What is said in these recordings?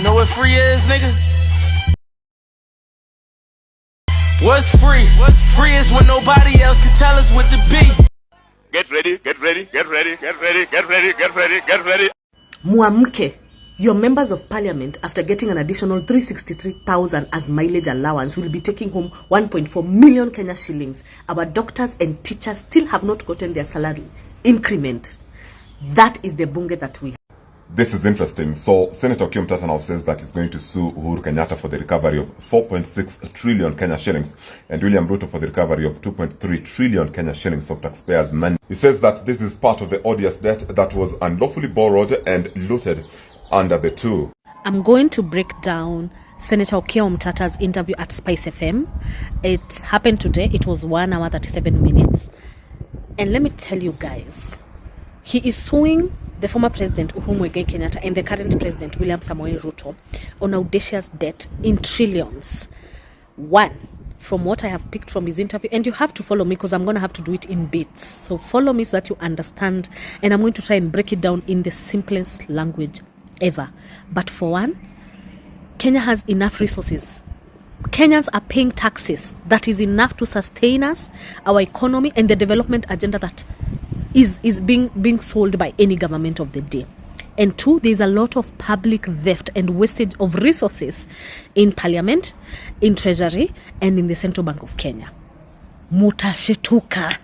know what free is, nigga? What's free? Free is when nobody else can tell us what to be. Get ready, get ready, get ready, get ready, get ready, get ready, get ready. Muamke, your members of parliament, after getting an additional 363,000 as mileage allowance, will be taking home 1.4 million Kenya shillings. Our doctors and teachers still have not gotten their salary increment. That is the bunge that we have. This is interesting. So Senator Okiya Omtatah now says that he's going to sue Uhuru Kenyatta for the recovery of 4.6 trillion Kenya shillings and William Ruto for the recovery of 2.3 trillion Kenya shillings of taxpayers' money. He says that this is part of the odious debt that was unlawfully borrowed and looted under the two. I'm going to break down Senator Okiya Omtatah's interview at Spice FM. It happened today. It was 1 hour 37 minutes. And let me tell you guys, he is suing the former president Uhuru Muigai Kenyatta and the current president William Samoei Ruto on audacious debt in trillions. One, from what I have picked from his interview, and you have to follow me because I'm going to have to do it in bits. So follow me so that you understand, and I'm going to try and break it down in the simplest language ever. But for one, Kenya has enough resources. Kenyans are paying taxes that is enough to sustain us, our economy, and the development agenda that is being sold by any government of the day. And two, there's a lot of public theft and wastage of resources in parliament, in treasury, and in the Central Bank of Kenya. Mutashetuka.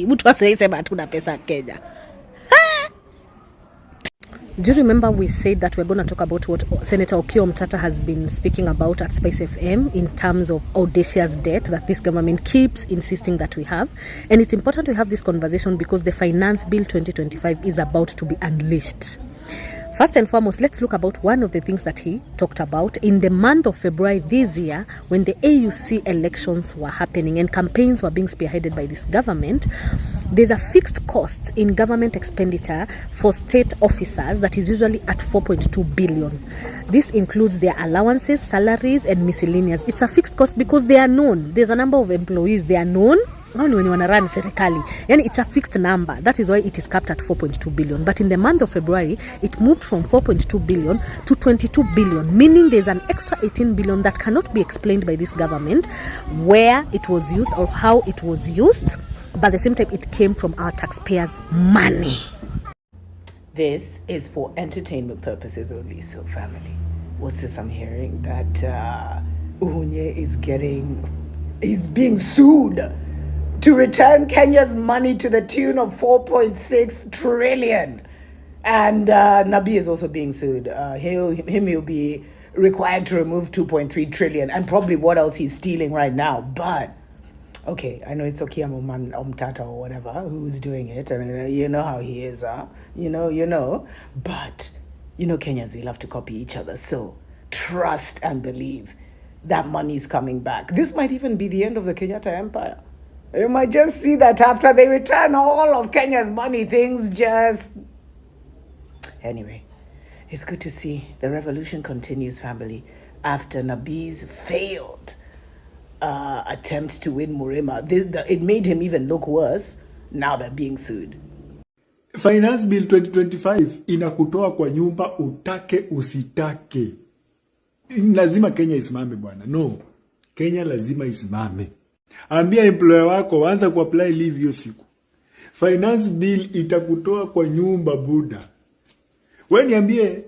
Mtu asema hatuna pesa Kenya. Do you remember we said that we're going to talk about what Senator Okiya Omtatah has been speaking about at Spice FM in terms of audacious debt that this government keeps insisting that we have? And it's important to have this conversation because the Finance Bill 2025 is about to be unleashed. First and foremost, let's look about one of the things that he talked about in the month of February this year when the AUC elections were happening and campaigns were being spearheaded by this government. There's a fixed cost in government expenditure for state officers that is usually at 4.2 billion. This includes their allowances, salaries, and miscellaneous. It's a fixed cost because they are known. There's a number of employees, they are known. When you want to run serikali, it's a fixed number. That is why it is capped at 4.2 billion. But in the month of February, it moved from 4.2 billion to 22 billion, meaning there's an extra 18 billion that cannot be explained by this government where it was used or how it was used. But at the same time, it came from our taxpayers' money. This is for entertainment purposes only, so family. What's this I'm hearing? That Uhunye is being sued to return Kenya's money to the tune of 4.6 trillion. And Nabi is also being sued. He'll be required to remove 2.3 trillion and probably what else he's stealing right now. But, okay, I know it's Okiya Omtatah or whatever who's doing it. I mean, you know how he is, you know. But, Kenyans, we love to copy each other. So, trust and believe that money is coming back. This might even be the end of the Kenyatta Empire. You might just see that after they return all of Kenya's money, things just... Anyway, it's good to see the revolution continues, family. After Nabi's failed attempt to win Murima, it made him even look worse. Now they're being sued. Finance Bill 2025 inakutoa kwa nyumba utake usitake. Lazima Kenya isimame bwana. No, Kenya lazima isimame. Ambia employer wako waanza kuapply leave hiyo siku. Finance bill itakutoa kwa nyumba buda. Wewe niambie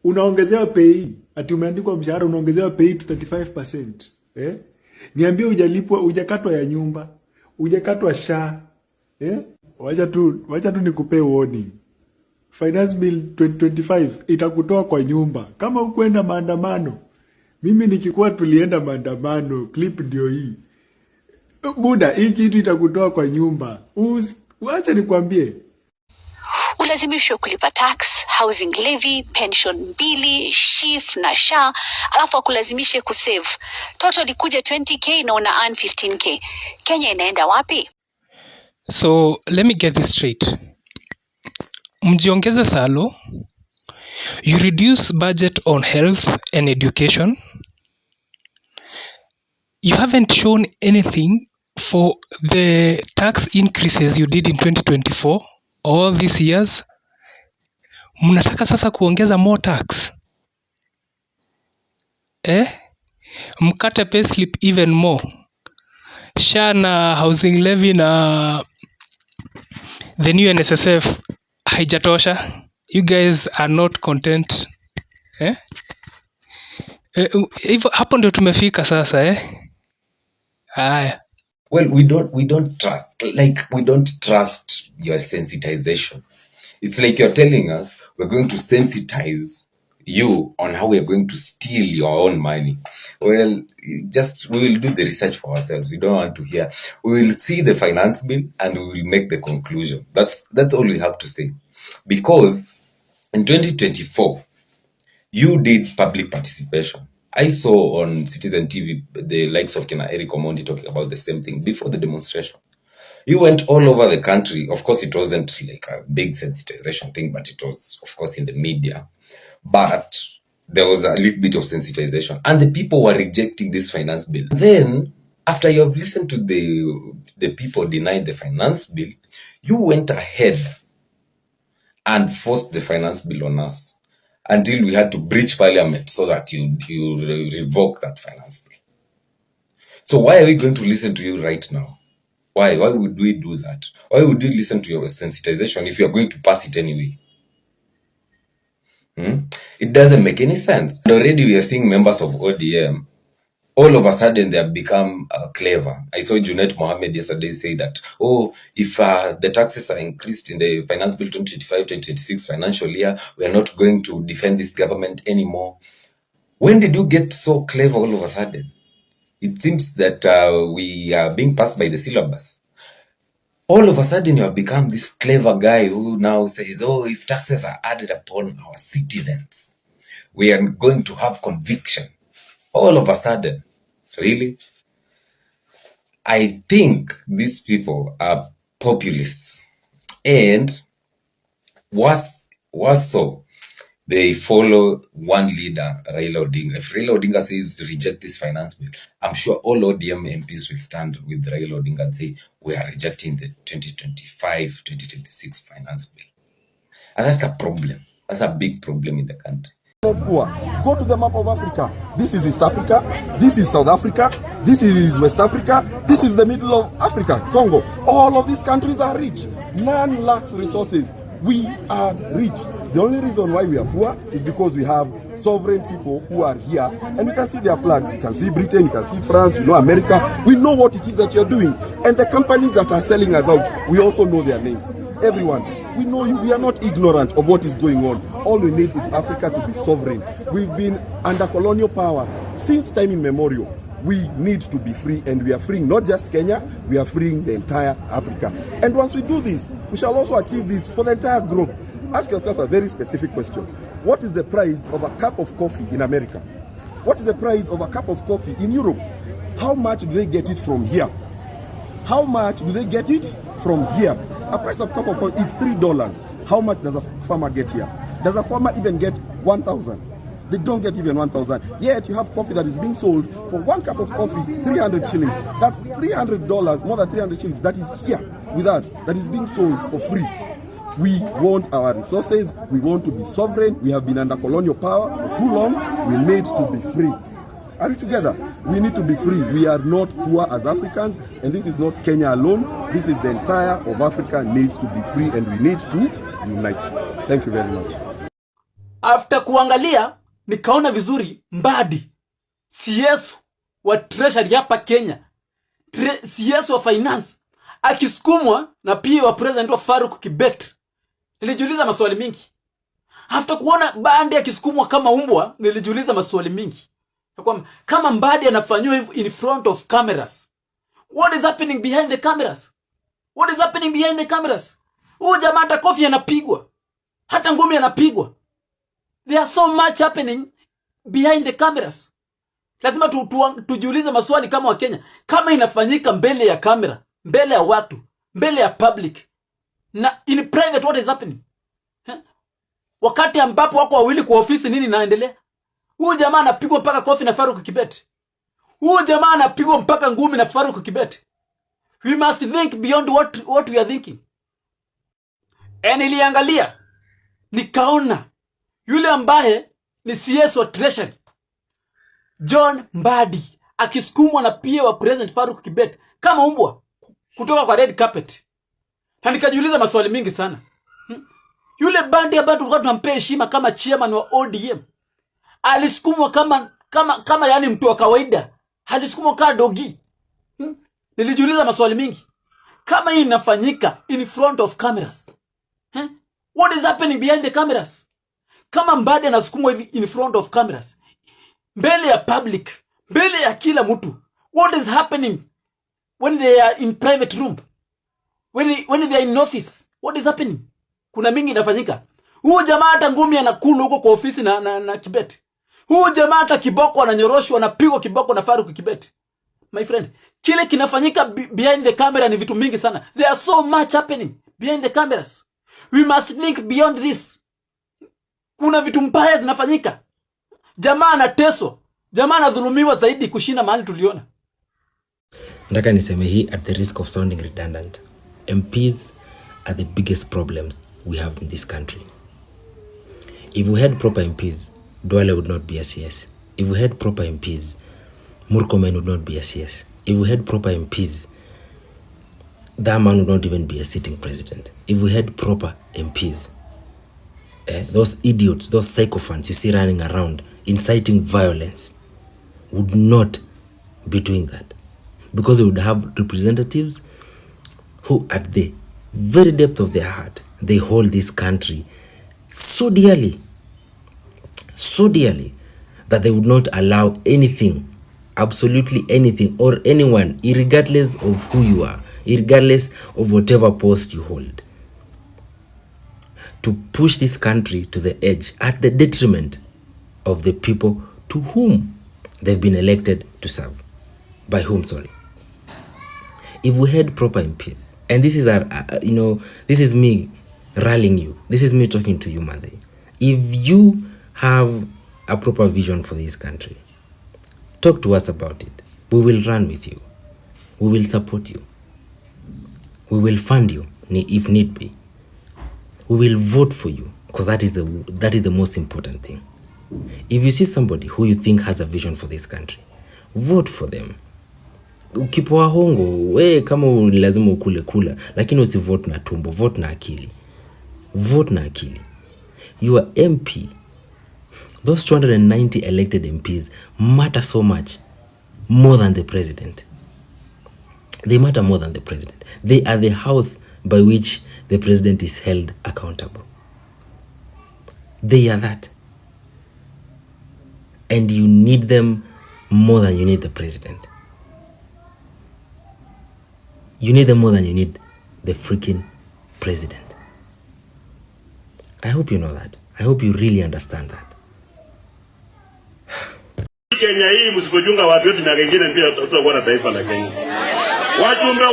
unaongezewa pay, ati umeandikwa mshahara unaongezewa pay to 35%. Niambie hujalipwa, hujakatwa ya nyumba, hujakatwa SHA. Wacha tu nikupe warning. Finance bill 2025 itakutoa kwa nyumba. Kama ukwenda maandamano, mimi nikikuwa tulienda maandamano, clip ndio hii. Buda, hii kitu itakutoa kwa nyumba. Wacha nikwambie. Ulazimishwe kulipa tax, housing levy, pension bili, SHIF na SHA, alafu akulazimishe kusave. Total ikuja 20k na una earn 15k. Kenya inaenda wapi? So, let me get this straight. Mjiongeze salo, you reduce budget on health and education. You haven't shown anything for the tax increases you did in 2024, all these years. Mnataka sasa kuongeza more tax. mkate payslip even more. SHA na housing levy na the new NSSF haijatosha. You guys are not content. Hivyo hapo ndio tumefika sasa. Haya. Well, we don't trust your sensitization. It's like you're telling us we're going to sensitize you on how we're going to steal your own money. Well, we will do the research for ourselves. We don't want to hear. We will see the finance bill and we will make the conclusion. That's all we have to say. Because in 2024, you did public participation. I saw on Citizen TV the likes of Eric Omondi talking about the same thing before the demonstration. You went all over the country. Of course, it wasn't like a big sensitization thing, but it was, of course, in the media. But there was a little bit of sensitization. And the people were rejecting this finance bill. Then, after you have listened to the people denying the finance bill, you went ahead and forced the finance bill on us until we had to breach parliament so that you revoke that finance bill. So why are we going to listen to you right now? Why would we do that? Why would we listen to your sensitization if you are going to pass it anyway? It doesn't make any sense. And already we are seeing members of ODM, all of a sudden they have become clever. I saw Junet Mohammed yesterday say that, if the taxes are increased in the Finance Bill 2025-2026 financial year, we are not going to defend this government anymore. When did you get so clever all of a sudden? It seems that we are being passed by the syllabus. All of a sudden you have become this clever guy who now says, if taxes are added upon our citizens, we are going to have conviction. All of a sudden. Really? I think these people are populists. And worse so, they follow one leader, Raila Odinga. If Raila Odinga says reject this finance bill, I'm sure all ODM MPs will stand with Raila Odinga and say, we are rejecting the 2025-2026 finance bill. And that's a problem. That's a big problem in the country. Go to the map of Africa. This is East Africa. This is South Africa. This is West Africa. This is the middle of Africa, Congo. All of these countries are rich. None lacks resources. We are rich. The only reason why we are poor is because we have sovereign people who are here, and we can see their flags. You can see Britain, you can see France, America. We know what it is that you're doing. And the companies that are selling us out, we also know their names. Everyone. We know you. We are not ignorant of what is going on. All we need is Africa to be sovereign. We've been under colonial power since time immemorial. We need to be free, and we are freeing not just Kenya, we are freeing the entire Africa. And once we do this, we shall also achieve this for the entire globe. Ask yourself a very specific question. What is the price of a cup of coffee in America? What is the price of a cup of coffee in Europe? How much do they get it from here? How much do they get it from here? A price of cup of coffee is $3. How much does a farmer get here? Does a farmer even get 1,000? They don't get even 1,000. Yet you have coffee that is being sold for one cup of coffee, 300 shillings. That's $300, more than 300 shillings. That is here with us, that is being sold for free. We want our resources. We want to be sovereign. We have been under colonial power for too long. We need to be free. Are we together? We need to be free. We are not poor as Africans, and this is not Kenya alone. This is the entire of Africa needs to be free, and we need to unite. Thank you very much. After kuangalia nikaona vizuri Mbadi CS wa treasury hapa Kenya, CS wa finance akisukumwa na pia wa president wa Faruk Kibet. Nilijiuliza maswali mingi. After kuona Mbadi akisukumwa kama umbwa, nilijiuliza maswali mingi. Kama Mbadi anafanywa in front of cameras, what is happening behind the cameras? What is happening behind the cameras? Huyu jamaa hata kofi anapigwa, hata ngumi anapigwa. There are so much happening behind the cameras. Lazima tujiulize maswali kama wa Kenya. Kama inafanyika mbele ya kamera, mbele ya watu, mbele ya public, na in private, what is happening? Wakati ambapo wako wawili kwa ofisi, nini inaendelea? Huyu jamaa anapigwa mpaka kofi na Faruk Kibet. Huyu jamaa anapigwa mpaka ngumi na Faruk Kibet. We must think beyond what we are thinking. Niliangalia nikaona yule ambaye ni CS wa treasury John Mbadi akisukumwa na pia wa President Faruk Kibet kama umbwa kutoka kwa red carpet. Na nikajiuliza maswali mingi sana. Yule bandi ambaye tulikuwa tunampea heshima kama chairman wa ODM alisukumwa kama yani mtu wa kawaida. Alisukumwa kama dogi. Nilijiuliza maswali mingi. Kama hii inafanyika in front of cameras. What is happening behind the cameras? Kama Mbadi anasukumwa hivi in front of cameras, mbele ya public, mbele ya kila mtu, what is happening when they are in private room? When they are in office, what is happening? Kuna mingi inafanyika. Huyu jamaa hata ngumi anakula huko kwa ofisi na Kibet. Huyu jamaa hata kiboko ananyoroshwa, anapigwa kiboko na Faruk Kibet. My friend, kile kinafanyika behind the camera ni vitu mingi sana. There are so much happening behind the cameras. We must think beyond this. Kuna vitu mbaya zinafanyika. Jamaa anateswa. Jamaa anadhulumiwa zaidi kushinda mahali tuliona. Nataka niseme hii at the risk of sounding redundant. MPs are the biggest problems we have in this country. If we had proper MPs, Duale would not be a CS. If we had proper MPs, Murkomen would not be a CS. If we had proper MPs, that man would not even be a sitting president. If we had proper MPs, those idiots, those sycophants you see running around inciting violence would not be doing that, because they would have representatives who at the very depth of their heart, they hold this country so dearly that they would not allow anything, absolutely anything, or anyone, regardless of who you are, regardless of whatever post you hold, to push this country to the edge at the detriment of the people to whom they've been elected to serve. By whom, sorry. If we had proper MPs, and this is this is me rallying you, this is me talking to you, Mother. If you have a proper vision for this country, talk to us about it. We will run with you. We will support you. We will fund you if need be. We will vote for you, because that is the most important thing. If you see somebody who you think has a vision for this country, vote for them. Ukipoa hongo, we kama lazima ukule kula, lakini usivote na tumbo, vote na akili. Vote na akili. Your MP, those 290 elected MPs matter so much more than the president. They matter more than the president. They are the house by which the president is held accountable. They are that. And you need them more than you need the president. You need them more than you need the freaking president. I hope you know that. I hope you really understand that. Kenya hii msipojunga watu wetu na wengine pia tutakuwa na taifa la Kenya. Wajumbe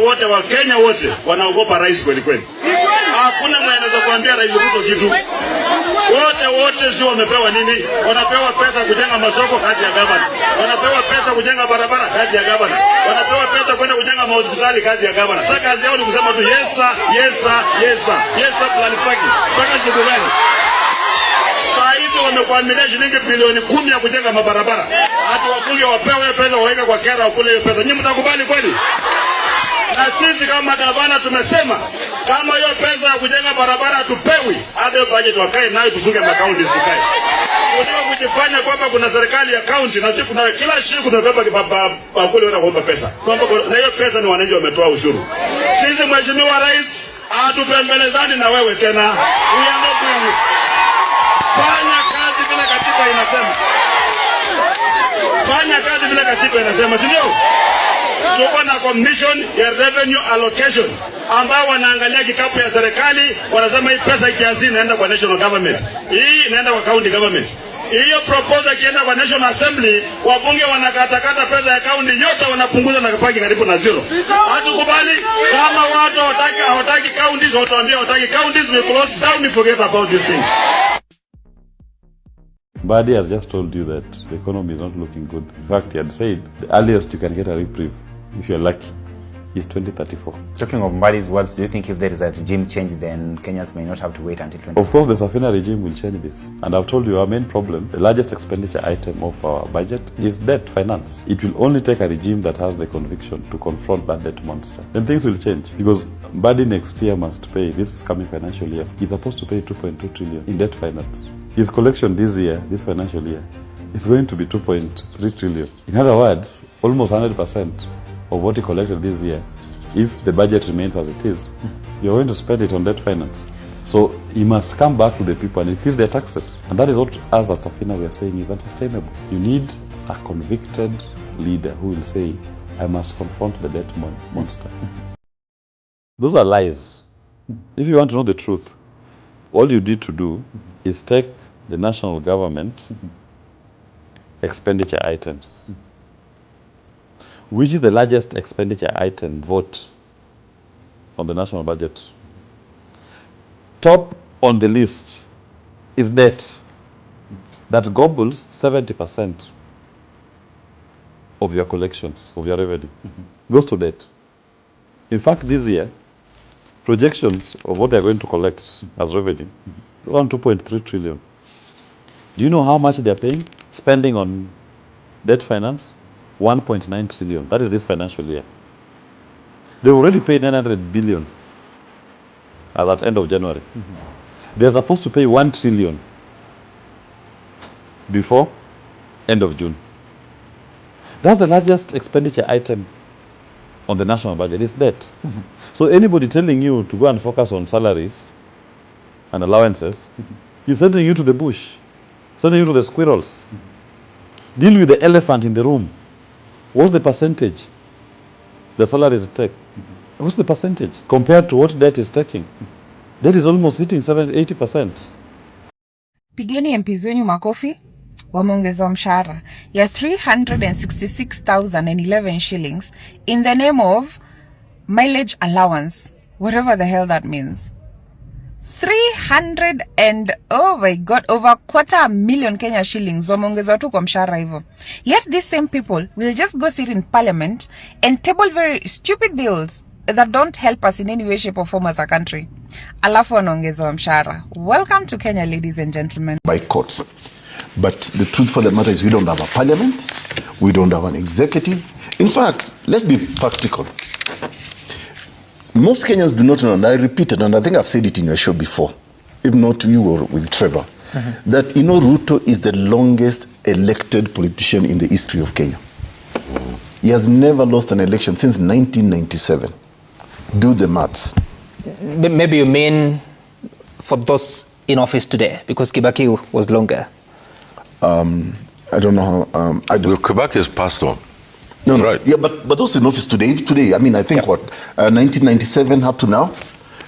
wote wa Kenya wote wanaogopa rais kweli kweli. Hakuna mwenye anaweza kuambia rais Ruto kitu. Wote sio wamepewa nini? Wanapewa pesa kujenga masoko kazi ya gavana. Wanapewa pesa kujenga barabara kazi ya gavana. Wanapewa pesa kwenda kujenga hospitali kazi ya gavana. Sasa kazi yao ni kusema tu yes sir planifaki. Mpaka siku gani? Sasa wamekwamilia shilingi bilioni 10 ya kujenga mabarabara. Hata wabunge wapewe pesa waweke kwa kera wakule hiyo pesa. Nyinyi mtakubali kweli? Na sisi kama gavana tumesema kama hiyo pesa ya kujenga barabara tupewi, hata hiyo budget wakae nayo tufunge makaunti sikae. Unataka kujifanya kwamba kuna serikali ya county na sisi kuna kila siku tunabeba bakuli wenda kuomba pesa. Kwamba na hiyo pesa ni wananchi wametoa ushuru. Sisi mheshimiwa rais hatupembelezani na wewe tena. We are not doing it. Fanya kazi vile katiba inasema. Fanya kazi vile katiba inasema, si ndio? Tuko na commission ya revenue allocation ambao wanaangalia kikapu ya serikali, wanasema hii pesa kiasi inaenda kwa national government, hii inaenda kwa county government. Hiyo proposal kienda kwa National Assembly, wabunge wanakatakata pesa ya county yote wanapunguza na kupaki karibu na zero. Hatukubali. Kama watu hawataki counties, watuambie hawataki counties, we close down, we forget about this thing. Badi has just told you that the economy is not looking good. In fact, he had said the earliest you can get a reprieve, if you're lucky, is 2034. Talking of Mbadi's words, do you think if there is a regime change, then Kenyans may not have to wait until 20? Of course, the Safina regime will change this. And I've told you our main problem, the largest expenditure item of our budget is debt finance. It will only take a regime that has the conviction to confront that debt monster. Then things will change. Because Mbadi next year must pay, this coming financial year, he's supposed to pay 2.2 trillion in debt finance. His collection this year, this financial year, is going to be 2.3 trillion. In other words, almost 100% of what he collected this year, if the budget remains as it is, you're going to spend it on debt finance. So he must come back to the people and increase their taxes. And that is what, as a Safina, we are saying is unsustainable. You need a convicted leader who will say, I must confront the debt monster. Those are lies. If you want to know the truth, all you need to do is take the national government expenditure items. Which is the largest expenditure item vote on the national budget? Top on the list is debt. That gobbles 70% of your collections, of your revenue. Goes to debt. In fact, this year, projections of what they're going to collect as revenue is around 2.3 trillion. Do you know how much they're paying? Spending on debt finance? 1.9 trillion. That is this financial year. They already paid 900 billion at the end of January. They're supposed to pay 1 trillion before end of June. That's the largest expenditure item on the national budget, is debt. So anybody telling you to go and focus on salaries and allowances, you're sending you to the bush, sending you to the squirrels. Deal with the elephant in the room. What's the percentage the salaries take? What's the percentage compared to what debt is taking? Debt is almost hitting 70-80%. Pigeni MPs wenyu makofi, wameongezwa mshahara ya 366,011 shillings in the name of mileage allowance, whatever the hell that means. 300 and oh my god, over 250,000 Kenya shillings wameongezwa tu kwa mshahara hivyo. Yet these same people will just go sit in parliament and table very stupid bills that don't help us in any way, shape or form as a country. Alafu wanaongezwa mshahara. Welcome to Kenya, ladies and gentlemen. By courts. But the truth for the matter is we don't have a parliament. We don't have an executive. In fact, let's be practical. Most Kenyans do not know, and I repeat it, and I think I've said it in your show before, if not to you or with Trevor, that, Ruto is the longest elected politician in the history of Kenya. He has never lost an election since 1997. Do the maths. Maybe you mean for those in office today, because Kibaki was longer. I don't know how. Kibaki is passed on. No, right. Yeah, but those in office today, I mean, I think 1997 up to now,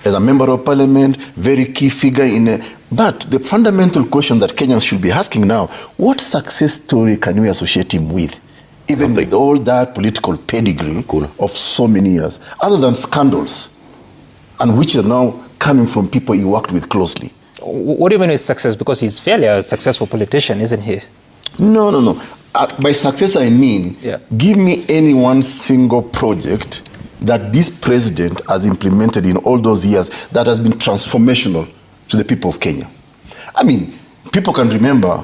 as a member of parliament, very key figure in. But the fundamental question that Kenyans should be asking now: what success story can we associate him with, even with all that political pedigree of so many years, other than scandals, and which are now coming from people he worked with closely? What do you mean with success? Because he's fairly a successful politician, isn't he? No. By success, I mean, give me any one single project that this president has implemented in all those years that has been transformational to the people of Kenya. I mean, people can remember,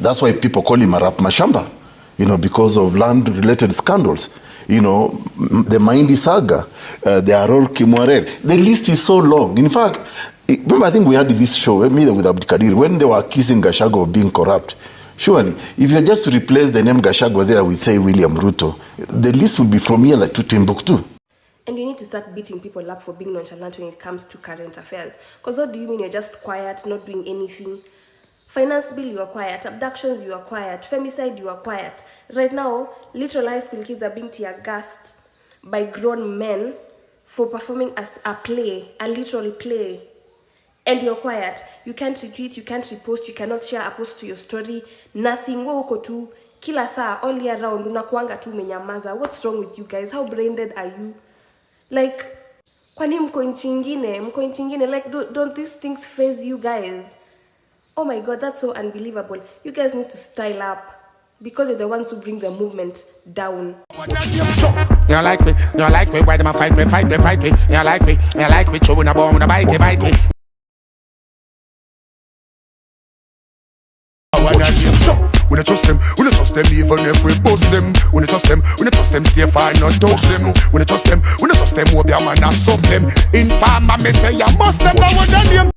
that's why people call him Arap Mashamba, because of land-related scandals. The Maindi saga, the Arol Kimwarer. The list is so long. In fact, remember, I think we had this show, maybe with Abdikadir, when they were accusing Gachagua of being corrupt. Surely, if you're just to replace the name Gachagua there with, say, William Ruto, the list will be from here like to Timbuktu. And you need to start beating people up for being nonchalant when it comes to current affairs. Because what do you mean you're just quiet, not doing anything? Finance bill, you are quiet. Abductions, you are quiet. Femicide, you are quiet. Right now, literal high school kids are being tear-gassed by grown men for performing as a play, a literal play. And you're quiet. You can't retweet, you can't repost, you cannot share a post to your story. Nothing. Uko tu kila saa all year round unakuanga tu umenyamaza. What's wrong with you guys? How brain dead are you? Like, kwani mko nchi ingine? Like, don't these things phase you guys? Oh my god, that's so unbelievable. You guys need to style up. because you're the ones who bring the movement down. You like me, why them a fight me? You like me, chewing a bone, a bite it. We don't trust them, even if we bust them. We don't trust them, stay far, not touch them. We don't trust them, hope their man has some them. Informer, me say you must them, now what them.